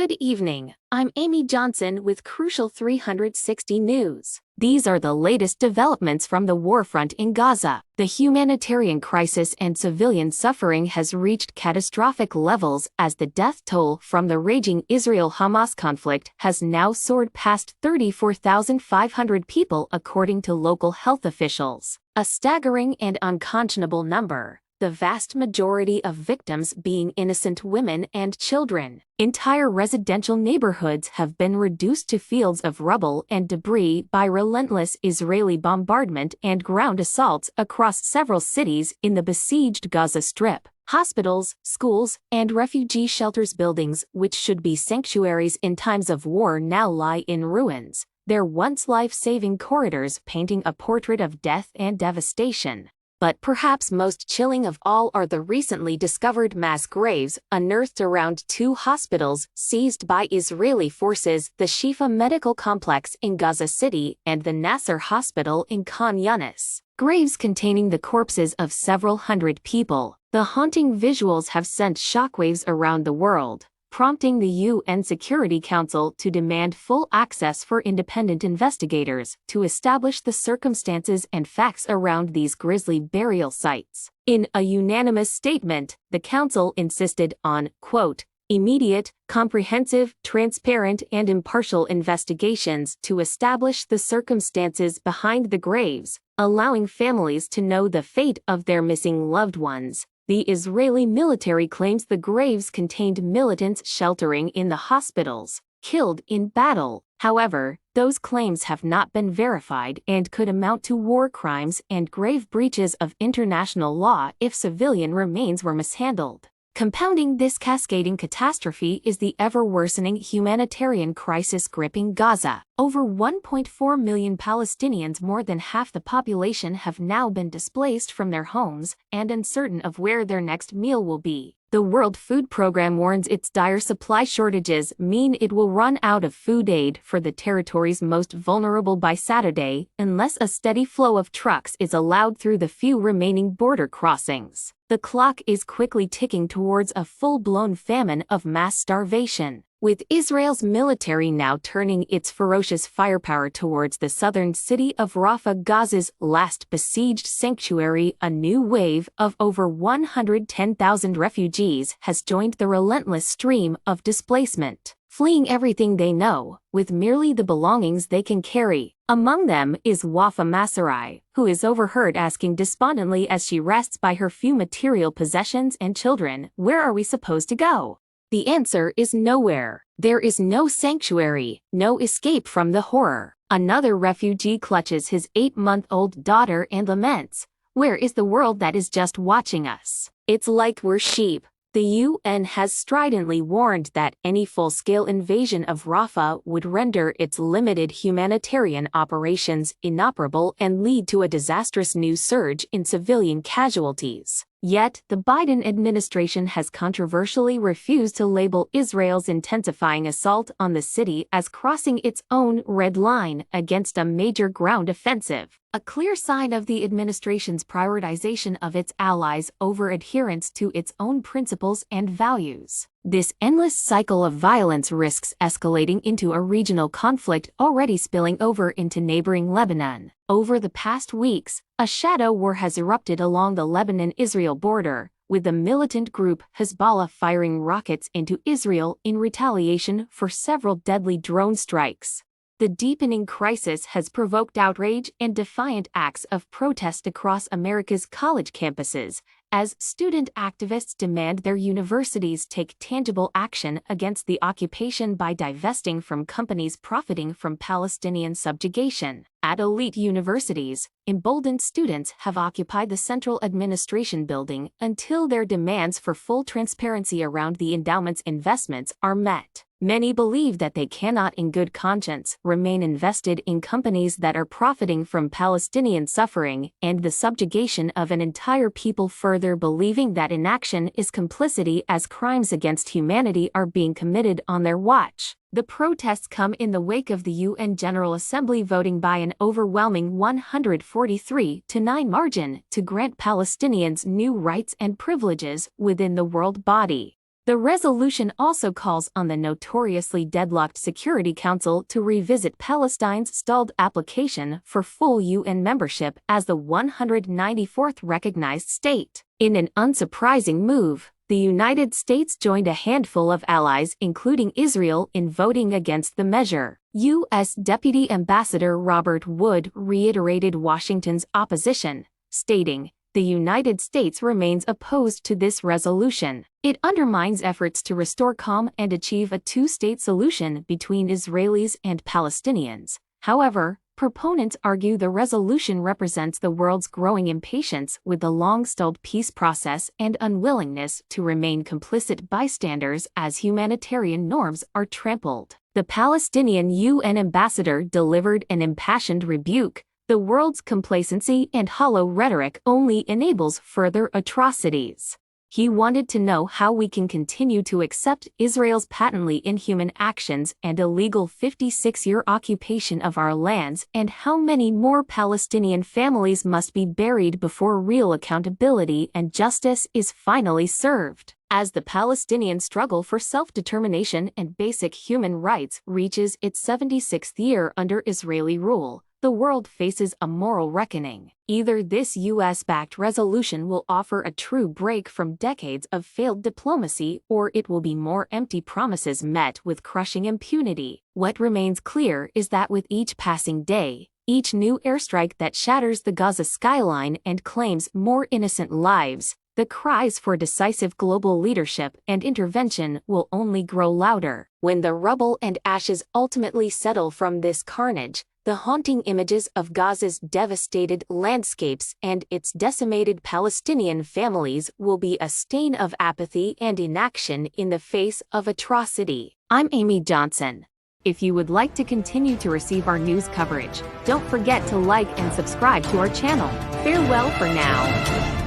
Good evening, I'm Amy Johnson with Crucial 360 News. These are the latest developments from the warfront in Gaza. The humanitarian crisis and civilian suffering has reached catastrophic levels as the death toll from the raging Israel-Hamas conflict has now soared past 34,500 people according to local health officials. A staggering and unconscionable number. The vast majority of victims being innocent women and children. Entire residential neighborhoods have been reduced to fields of rubble and debris by relentless Israeli bombardment and ground assaults across several cities in the besieged Gaza Strip. Hospitals, schools, and refugee shelters buildings which should be sanctuaries in times of war now lie in ruins, their once life-saving corridors painting a portrait of death and devastation. But perhaps most chilling of all are the recently discovered mass graves unearthed around two hospitals seized by Israeli forces, the Shifa Medical Complex in Gaza City and the Nasser Hospital in Khan Yunis. Graves containing the corpses of several hundred people. The haunting visuals have sent shockwaves around the world, prompting the UN Security Council to demand full access for independent investigators to establish the circumstances and facts around these grisly burial sites. In a unanimous statement, the Council insisted on, quote, immediate, comprehensive, transparent, and impartial investigations to establish the circumstances behind the graves, allowing families to know the fate of their missing loved ones. The Israeli military claims the graves contained militants sheltering in the hospitals, killed in battle. However, those claims have not been verified and could amount to war crimes and grave breaches of international law if civilian remains were mishandled. Compounding this cascading catastrophe is the ever-worsening humanitarian crisis gripping Gaza. Over 1.4 million Palestinians, more than half the population, have now been displaced from their homes and uncertain of where their next meal will be. The World Food Programme warns its dire supply shortages mean it will run out of food aid for the territories most vulnerable by Saturday unless a steady flow of trucks is allowed through the few remaining border crossings. The clock is quickly ticking towards a full-blown famine of mass starvation, with Israel's military now turning its ferocious firepower towards the southern city of Rafah, Gaza's last besieged sanctuary. A new wave of over 110,000 refugees has joined the relentless stream of displacement, fleeing everything they know, with merely the belongings they can carry. Among them is Wafaa, who is overheard asking despondently as she rests by her few material possessions and children, "Where are we supposed to go?" The answer is nowhere. There is no sanctuary, no escape from the horror. Another refugee clutches his 8-month-old daughter and laments, "Where is the world that is just watching us? It's like we're sheep." The UN has stridently warned that any full-scale invasion of Rafah would render its limited humanitarian operations inoperable and lead to a disastrous new surge in civilian casualties. Yet, the Biden administration has controversially refused to label Israel's intensifying assault on the city as crossing its own red line against a major ground offensive, a clear sign of the administration's prioritization of its allies over adherence to its own principles and values. This endless cycle of violence risks escalating into a regional conflict already spilling over into neighboring Lebanon. Over the past weeks, a shadow war has erupted along the Lebanon-Israel border, with the militant group Hezbollah firing rockets into Israel in retaliation for several deadly drone strikes. The deepening crisis has provoked outrage and defiant acts of protest across America's college campuses, as student activists demand their universities take tangible action against the occupation by divesting from companies profiting from Palestinian subjugation. At elite universities, emboldened students have occupied the central administration building until their demands for full transparency around the endowment's investments are met. Many believe that they cannot in good conscience remain invested in companies that are profiting from Palestinian suffering and the subjugation of an entire people, further believing that inaction is complicity as crimes against humanity are being committed on their watch. The protests come in the wake of the UN General Assembly voting by an overwhelming 143-9 margin to grant Palestinians new rights and privileges within the world body. The resolution also calls on the notoriously deadlocked Security Council to revisit Palestine's stalled application for full UN membership as the 194th recognized state. In an unsurprising move, the United States joined a handful of allies, including Israel, in voting against the measure. U.S. Deputy Ambassador Robert Wood reiterated Washington's opposition, stating, "The United States remains opposed to this resolution. It undermines efforts to restore calm and achieve a two-state solution between Israelis and Palestinians." However, proponents argue the resolution represents the world's growing impatience with the long-stalled peace process and unwillingness to remain complicit bystanders as humanitarian norms are trampled. The Palestinian UN ambassador delivered an impassioned rebuke. "The world's complacency and hollow rhetoric only enables further atrocities." He wanted to know how we can continue to accept Israel's patently inhuman actions and illegal 56-year occupation of our lands, and how many more Palestinian families must be buried before real accountability and justice is finally served. As the Palestinian struggle for self-determination and basic human rights reaches its 76th year under Israeli rule, the world faces a moral reckoning. Either this US-backed resolution will offer a true break from decades of failed diplomacy, or it will be more empty promises met with crushing impunity. What remains clear is that with each passing day, each new airstrike that shatters the Gaza skyline and claims more innocent lives, the cries for decisive global leadership and intervention will only grow louder. When the rubble and ashes ultimately settle from this carnage, the haunting images of Gaza's devastated landscapes and its decimated Palestinian families will be a stain of apathy and inaction in the face of atrocity. I'm Amy Johnson. If you would like to continue to receive our news coverage, don't forget to like and subscribe to our channel. Farewell for now.